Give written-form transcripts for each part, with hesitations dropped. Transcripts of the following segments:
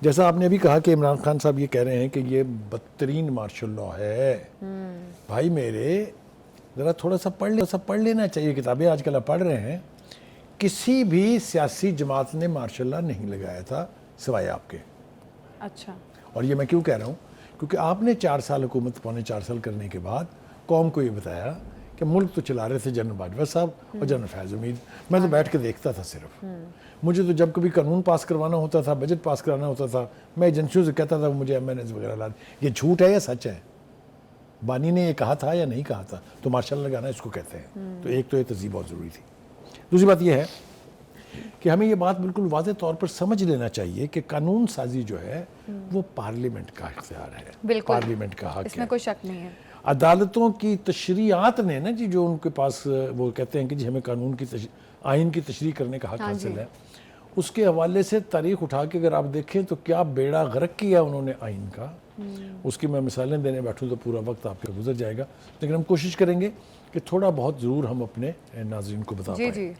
جیسا آپ نے ابھی کہا کہ عمران خان صاحب یہ کہہ رہے ہیں کہ یہ بدترین مارشل لاء ہے. بھائی میرے ذرا تھوڑا سا پڑھ لینا چاہیے کتابیں. آج کل آپ پڑھ رہے ہیں, کسی بھی سیاسی جماعت نے مارشل لاء نہیں لگایا تھا سوائے آپ کے. اچھا. اور یہ میں کیوں کہہ رہا ہوں, کیونکہ آپ نے 4 سال حکومت, پونے 4 سال کرنے کے بعد قوم کو یہ بتایا کہ ملک تو چلا رہے تھے جنرل باجوہ صاحب اور جنرل فیض امید. میں تو بیٹھ کے دیکھتا تھا صرف. مجھے تو جب کبھی قانون پاس کروانا ہوتا تھا, بجٹ پاس کرانا ہوتا تھا, میں ایجنسیوں سے کہتا تھا مجھے MNAs وغیرہ لا دیں. یہ جھوٹ ہے یا سچ ہے؟ بانی نے یہ کہا تھا یا نہیں کہا تھا؟ تو مارشل لگانا اس کو کہتے ہیں. تو ایک تو یہ تہذیب بہت ضروری تھی. دوسری بات یہ ہے کہ ہمیں یہ بات بالکل واضح طور پر سمجھ لینا چاہیے کہ قانون سازی جو ہے وہ پارلیمنٹ کا اختیار ہے. بالکل, پارلیمنٹ کا حق ہے, اس میں کوئی شک نہیں ہے. عدالتوں کی تشریعات نے نا جی, جو ان کے پاس وہ کہتے ہیں کہ جی ہمیں قانون کی آئین کی تشریح کرنے کا حق حاصل ہے, اس کے حوالے سے تاریخ اٹھا کے اگر آپ دیکھیں تو کیا بیڑا غرق کیا انہوں نے آئین کا. اس کی میں مثالیں دینے بیٹھوں تو پورا وقت آپ کا گزر جائے گا, لیکن ہم کوشش کریں گے کہ تھوڑا بہت ضرور ہم اپنے ناظرین کو بتا پائیں. جی.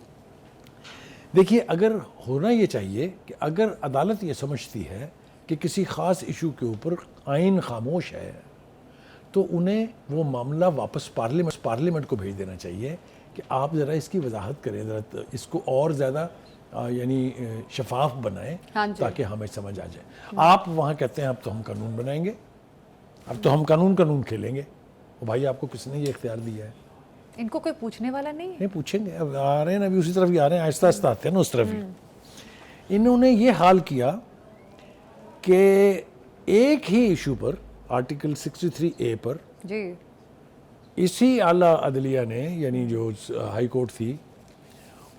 دیکھیے, اگر ہونا یہ چاہیے کہ اگر عدالت یہ سمجھتی ہے کہ کسی خاص ایشو کے اوپر آئین خاموش ہے تو انہیں وہ معاملہ واپس پارلیمنٹ کو بھیج دینا چاہیے کہ آپ ذرا اس کی وضاحت کریں, ذرا اس کو اور زیادہ یعنی شفاف بنائیں تاکہ ہمیں سمجھ آ جائے. آپ وہاں کہتے ہیں اب تو ہم قانون بنائیں گے, اب تو ہم قانون کھیلیں گے. بھائی آپ کو کس نے یہ اختیار دیا ہے؟ ان کو کوئی پوچھنے والا نہیں ہے. نہیں پوچھیں گے, اب آ رہے ہیں ابھی اسی طرف ہی آ رہے ہیں, آہستہ آہستہ آتے ہیں نا اس طرف ہی. انہوں نے یہ حال کیا کہ ایک ہی ایشو پر, آرٹیکل 63A پر, جی, اسی اعلیٰ عدلیہ نے یعنی جو ہائی کورٹ تھی,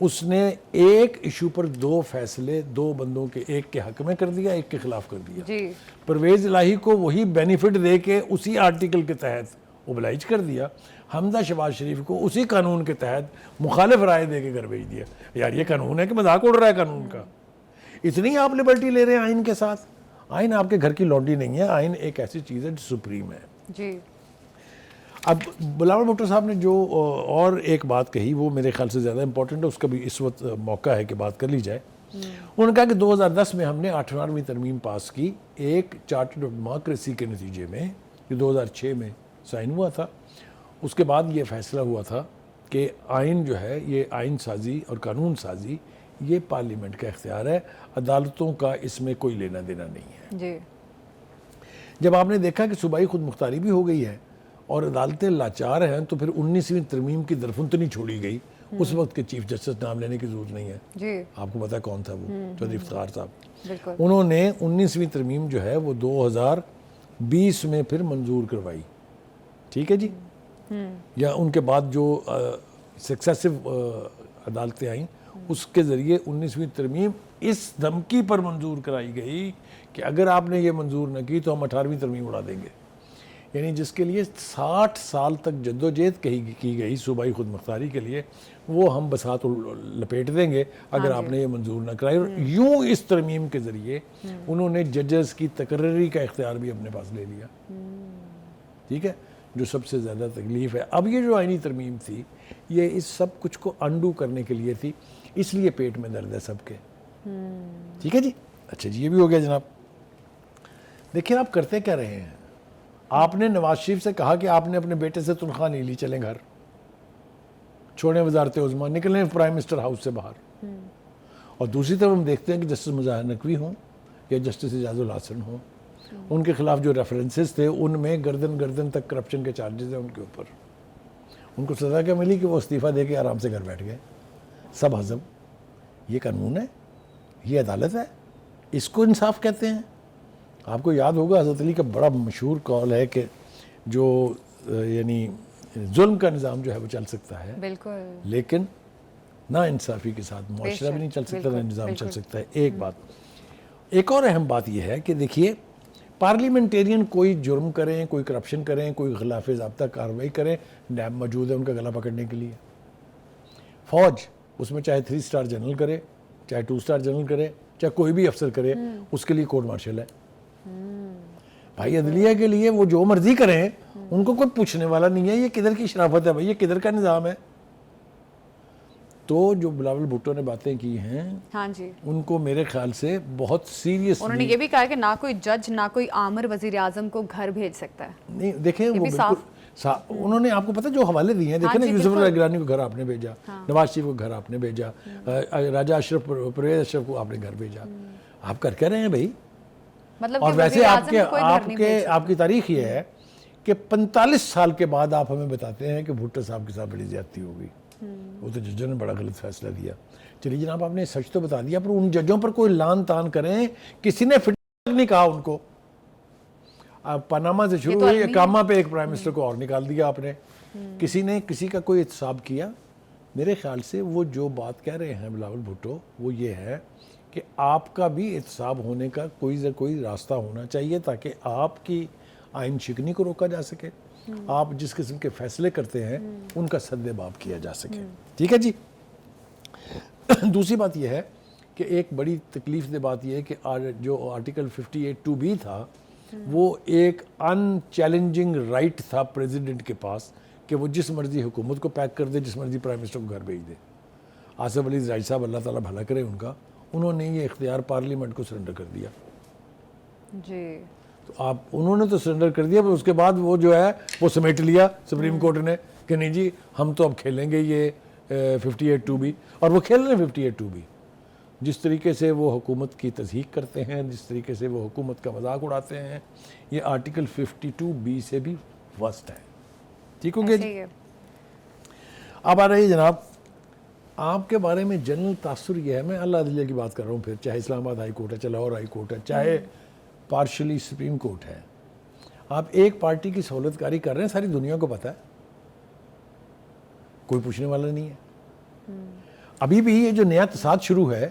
اس نے ایک ایشو پر 2 فیصلے 2 بندوں کے, ایک کے حق میں کر دیا, ایک کے خلاف کر دیا. جی. پرویز الہی کو وہی بینیفٹ دے کے اسی آرٹیکل کے تحت اوبلائج کر دیا, حمزہ شہباز شریف کو اسی قانون کے تحت مخالف رائے دے کے گھر بھیج دیا. یار یہ قانون ہے کہ مذاق اڑ رہا ہے قانون کا؟ اتنی آپ لبرٹی لے رہے ہیں آئین کے ساتھ. آئین آپ کے گھر کی لونڈی نہیں ہے, آئین ایک ایسی چیز ہے جو سپریم ہے. جی. اب بلاول بھٹو صاحب نے جو اور ایک بات کہی وہ میرے خیال سے زیادہ امپورٹنٹ ہے, اس کا بھی اس وقت موقع ہے کہ بات کر لی جائے. انہوں نے کہا کہ 2010 میں ہم نے 18ویں ترمیم پاس کی ایک چارٹر آف ڈیموکریسی کے نتیجے میں, جو 2006 میں سائن ہوا تھا. اس کے بعد یہ فیصلہ ہوا تھا کہ آئین جو ہے, یہ آئین سازی اور قانون سازی یہ پارلیمنٹ کا اختیار ہے, عدالتوں کا اس میں کوئی لینا دینا نہیں ہے. جی. جب آپ نے دیکھا کہ صوبائی خود مختاری بھی ہو گئی ہے اور عدالتیں لاچار ہیں, تو پھر 19ویں ترمیم کی درفنتنی چھوڑی گئی. اس وقت کے چیف جسٹس نام لینے کی ضرورت نہیں ہے. جی. آپ کو پتا کون تھا وہ, چودھری افتخار صاحب. بالکل. انہوں نے 19ویں ترمیم جو ہے وہ 2020 میں پھر منظور کروائی. ٹھیک ہے جی. یا ان کے بعد جو سکسیسو عدالتیں آئیں, اس کے ذریعے 19ویں ترمیم اس دھمکی پر منظور کرائی گئی کہ اگر آپ نے یہ منظور نہ کی تو ہم 18ویں ترمیم اڑا دیں گے. یعنی جس کے لیے 60 سال تک جدوجہد کی گئی صوبائی خود مختاری کے لیے, وہ ہم بساط لپیٹ دیں گے اگر آپ نے یہ منظور نہ کرائی. اور یوں اس ترمیم کے ذریعے انہوں نے ججز کی تقرری کا اختیار بھی اپنے پاس لے لیا. ٹھیک ہے, جو سب سے زیادہ تکلیف ہے. اب یہ جو آئینی ترمیم تھی یہ اس سب کچھ کو انڈو کرنے کے لیے تھی, اس لیے پیٹ میں درد ہے سب کے. ٹھیک ہے جی. اچھا جی, یہ بھی ہو گیا جناب. دیکھیں آپ کرتے کیا رہے ہیں. آپ نے نواز شریف سے کہا کہ آپ نے اپنے بیٹے سے تنخواہ نہیں لی, چلیں گھر, چھوڑیں وزارت عظمیٰ, نکلیں پرائم منسٹر ہاؤس سے باہر. اور دوسری طرف ہم دیکھتے ہیں کہ جسٹس مظاہر نقوی ہوں یا جسٹس اعجاز الحسن ہوں, ان کے خلاف جو ریفرنسز تھے ان میں گردن تک کرپشن کے چارجز ہیں ان کے اوپر. ان کو سزا کیا ملی کہ وہ استعفیٰ دے کے آرام سے گھر بیٹھ گئے. سب ہضم. یہ قانون ہے, یہ عدالت ہے, اس کو انصاف کہتے ہیں. آپ کو یاد ہوگا حضرت علی کا بڑا مشہور قول ہے کہ جو یعنی ظلم کا نظام جو ہے وہ چل سکتا ہے, بالکل, لیکن نا انصافی کے ساتھ معاشرہ بھی نہیں چل سکتا, نہ نظام چل سکتا ہے. ایک بات. ایک اور اہم بات یہ ہے کہ دیکھیے, پارلیمنٹیرین کوئی جرم کریں, کوئی کرپشن کریں, کوئی خلاف ضابطہ کارروائی کریں, نیب موجود ہے ان کا گلا پکڑنے کے لیے. فوج اس میں چاہے 3 اسٹار جنرل کرے, چاہے 2 اسٹار جنرل کرے, چاہے کوئی بھی افسر کرے, اس کے لیے کورٹ مارشل ہے. بھائی عدلیہ کے لیے وہ جو مرضی کریں, ان کو کوئی پوچھنے والا نہیں ہے. یہ کدھر کی شرافت ہے بھائی, یہ کدھر کا نظام ہے؟ تو جو بلاول بھٹو نے باتیں کی ہیں ہاں جی، ان کو میرے خیال سے بہت سیریس انہوں نے یہ بھی کہا کہ نہ کوئی جج نہ کوئی آمر وزیر اعظم کو گھر بھیج سکتا ہے. نہیں دیکھیں وہ بھی بالکل انہوں نے آپ کو پتہ جو حوالے دیے ہیں دیکھیں نا, جی، یوسف بالکل. اللہ گیلانی کو گھر آپ نے بھیجا, نواز شریف کو گھر آپ نے بھیجا, راجہ اشرف پرویز اشرف کو آپ نے گھر بھیجا. آپ کر رہے ہیں بھائی. مطلب اور کہ ویسے وزیر آپ اعظم کے کو کوئی گھر نہیں بھیج آپ کی تاریخ یہ ہے کہ 45 سال کے بعد آپ ہمیں بتاتے ہیں کہ بھٹو صاحب کے ساتھ بڑی زیادتی ہو گئی. وہ تو ججوں نے بڑا غلط فیصلہ دیا. چلیے جناب آپ نے سچ تو بتا دیا, پر ان ججوں پر کوئی لان تان کریں, کسی نے فٹ نہیں کہا ان کو. پاناما سے شروع ہوئی, اقامہ پہ ایک پرائم منسٹر کو اور نکال دیا آپ نے. کسی نے کسی کا کوئی احتساب کیا؟ میرے خیال سے وہ جو بات کہہ رہے ہیں بلاول بھٹو وہ یہ ہے کہ آپ کا بھی احتساب ہونے کا کوئی راستہ ہونا چاہیے تاکہ آپ کی آئین شکنی کو روکا جا سکے, آپ جس قسم کے فیصلے کرتے ہیں ان کا سد باب کیا جا سکے. ٹھیک ہے جی. دوسری بات یہ ہے کہ ایک بڑی تکلیف دہ بات یہ ہے کہ جو آرٹیکل 58(2)B تھا وہ ایک ان چیلنجنگ رائٹ تھا پریزیڈنٹ کے پاس کہ وہ جس مرضی حکومت کو پیک کر دے, جس مرضی پرائم منسٹر کو گھر بھیج دے. آصف علی زرداری صاحب اللہ تعالیٰ بھلا کرے ان کا, انہوں نے یہ اختیار پارلیمنٹ کو سرنڈر کر دیا. جی, تو انہوں نے تو سرنڈر کر دیا, پر اس کے بعد وہ جو ہے وہ سمیٹ لیا سپریم کورٹ نے کہ نہیں جی ہم تو اب کھیلیں گے یہ 58(2)B, اور وہ کھیل رہے ہیں 58(2)B. جس طریقے سے وہ حکومت کی تضحیق کرتے ہیں, جس طریقے سے وہ حکومت کا مذاق اڑاتے ہیں, یہ آرٹیکل 52(B) سے بھی ورسٹ ہے. ٹھیک ہو گیا جی. اب آ رہی ہے جناب آپ کے بارے میں جنرل تاثر یہ ہے, میں اللہ عدلیہ کی بات کر رہا ہوں, پھر چاہے اسلام آباد ہائی کورٹ ہے, چاہے لاہور ہائی کورٹ ہے, چاہے پارشلی سپریم کورٹ ہے, آپ ایک پارٹی کی سہولت کاری کر رہے ہیں, ساری دنیا کو پتہ ہے, کوئی پوچھنے والا نہیں ہے. ابھی بھی یہ جو نیا فساد شروع ہے,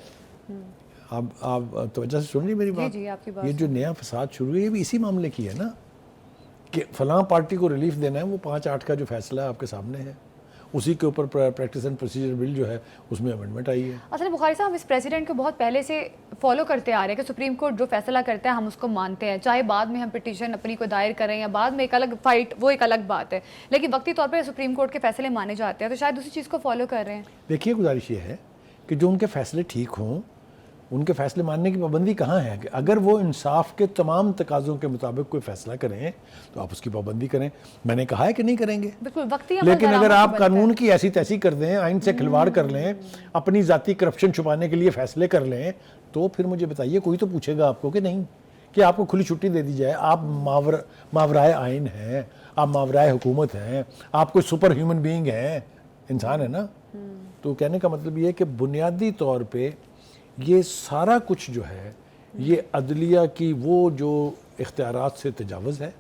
آپ توجہ سے سن رہی میری بات, یہ جو نیا فساد شروع ہے یہ بھی اسی معاملے کی ہے نا کہ فلاں پارٹی کو ریلیف دینا ہے. وہ 5-8 کا جو فیصلہ ہے آپ کے سامنے ہے, اسی کے اوپر پریکٹس اینڈ پروسیجر بل جو ہے اس میں امینڈمنٹ آئی ہے. اصل بخاری صاحب ہم اس پریزیڈنٹ کو بہت پہلے سے فالو کرتے آ رہے ہیں کہ سپریم کورٹ جو فیصلہ کرتا ہے ہم اس کو مانتے ہیں, چاہے بعد میں ہم پٹیشن اپنی کو دائر کریں یا بعد میں ایک الگ فائٹ, وہ ایک الگ بات ہے, لیکن وقتی طور پہ سپریم کورٹ کے فیصلے مانے جاتے ہیں, تو شاید اسی چیز کو فالو کر رہے ہیں. دیکھیے گزارش یہ ہے کہ جو ان کے فیصلے ٹھیک ہوں ان کے فیصلے ماننے کی پابندی کہاں ہے, کہ اگر وہ انصاف کے تمام تقاضوں کے مطابق کوئی فیصلہ کریں تو آپ اس کی پابندی کریں. میں نے کہا ہے کہ نہیں کریں گے, بالکل وقتی لیکن اگر آپ قانون کی ایسی تیسی کر دیں, آئین سے کھلواڑ کر لیں, اپنی ذاتی کرپشن چھپانے کے لیے فیصلے کر لیں, تو پھر مجھے بتائیے کوئی تو پوچھے گا آپ کو کہ نہیں کہ آپ کو کھلی چھٹی دے دی جائے. آپ ماورائے آئین ہیں, آپ ماورائے حکومت ہیں, آپ کوئی سپر ہیومن بینگ ہیں, انسان ہے نا. تو کہنے کا مطلب یہ ہے کہ بنیادی طور پہ یہ سارا کچھ جو ہے یہ عدلیہ کی وہ جو اختیارات سے تجاوز ہے,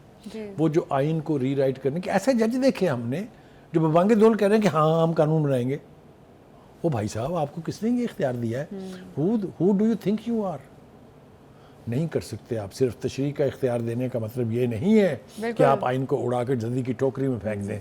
وہ جو آئین کو ری رائٹ کرنے کے ایسے جج دیکھے ہم نے جو ببانگے دول کہہ رہے ہیں کہ ہاں ہم قانون بنائیں گے. وہ بھائی صاحب آپ کو کس نے یہ اختیار دیا ہے؟ who do you think you are؟ نہیں کر سکتے آپ. صرف تشریح کا اختیار دینے کا مطلب یہ نہیں ہے کہ آپ آئین کو اڑا کر جلدی کی ٹوکری میں پھینک دیں.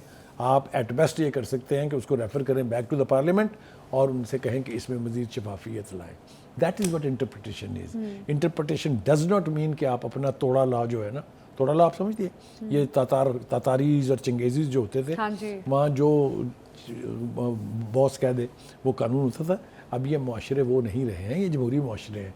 آپ ایٹ بیسٹ یہ کر سکتے ہیں کہ اس کو ریفر کریں بیک ٹو دا پارلیمنٹ اور ان سے کہیں کہ اس میں مزید شفافیت لائیں. That is what interpretation is. Interpretation does not mean کہ آپ اپنا توڑا لا جو ہے نا, توڑا لا آپ سمجھتے ہیں, یہ تاتاریز اور چنگیزیز جو ہوتے تھے وہاں جو باس کہہ دے وہ قانون ہوتا تھا. اب یہ معاشرے وہ نہیں رہے ہیں, یہ جمہوری معاشرے ہیں.